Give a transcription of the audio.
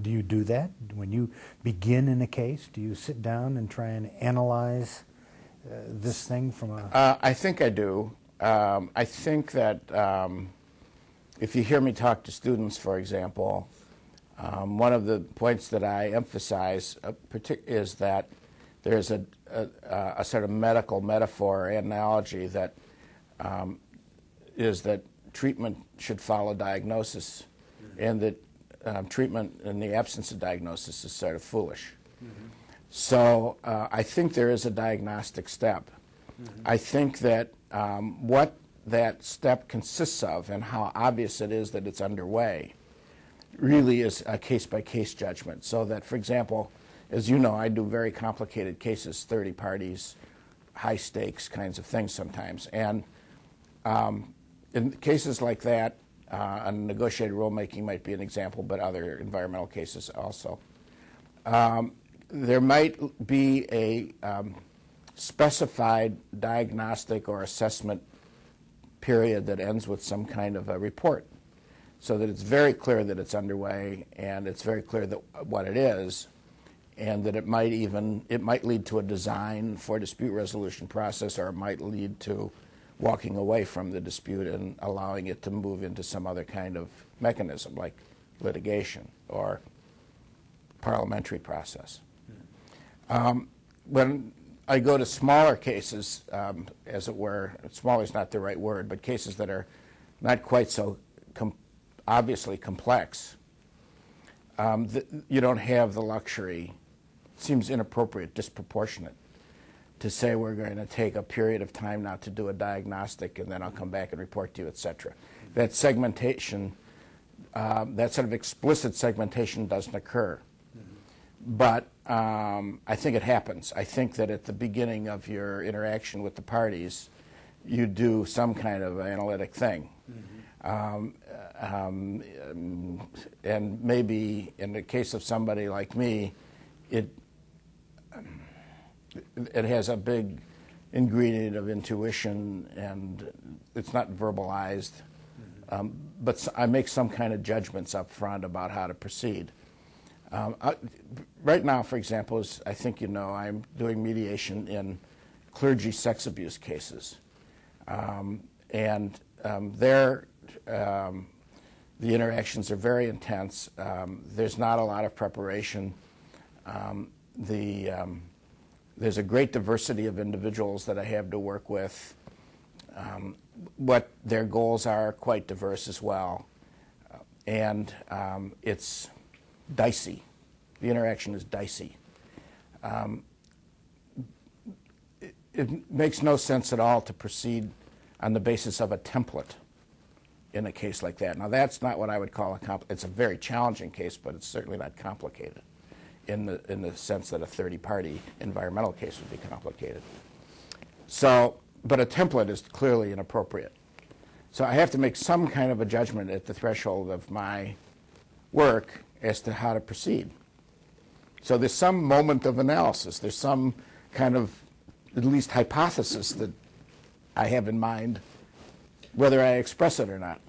Do you do that? When you begin in a case, do you sit down and try and analyze this thing from a... I think I do. I think that if you hear me talk to students, for example, one of the points that I emphasize is that there's a sort of medical metaphor analogy that is that treatment should follow diagnosis, and that treatment in the absence of diagnosis is sort of foolish. So I think there is a diagnostic step. I think that what that step consists of and how obvious it is that it's underway really is a case-by-case judgment. So that, for example, as you know, I do very complicated cases, 30 parties, high-stakes kinds of things sometimes. And in cases like that, negotiated rulemaking might be an example, but other environmental cases also. There might be a specified diagnostic or assessment period that ends with some kind of a report, so that it's very clear that it's underway and it's very clear that what it is, and that it might lead to a design for dispute resolution process, or it might lead to walking away from the dispute and allowing it to move into some other kind of mechanism like litigation or parliamentary process. When I go to smaller cases, as it were, smaller is not the right word, but cases that are not quite so obviously complex, you don't have the luxury, it seems inappropriate, disproportionate, to say we're going to take a period of time now to do a diagnostic and then I'll come back and report to you, etc. That segmentation, that sort of explicit segmentation doesn't occur. But I think it happens. I think that at the beginning of your interaction with the parties, you do some kind of analytic thing. And maybe in the case of somebody like me, it has a big ingredient of intuition, and it's not verbalized. But I make some kind of judgments up front about how to proceed. Right now, for example, as I think you know, I'm doing mediation in clergy sex abuse cases. There, the interactions are very intense. There's not a lot of preparation. There's a great diversity of individuals that I have to work with. What their goals are quite diverse as well. And it's dicey. The interaction is dicey. It makes no sense at all to proceed on the basis of a template in a case like that. Now, that's not what I would call it's a very challenging case, but it's certainly not complicated in the sense that a 30-party environmental case would be complicated. So, but a template is clearly inappropriate. So I have to make some kind of a judgment at the threshold of my work as to how to proceed. So there's some moment of analysis. There's some kind of, at least, hypothesis that I have in mind, whether I express it or not.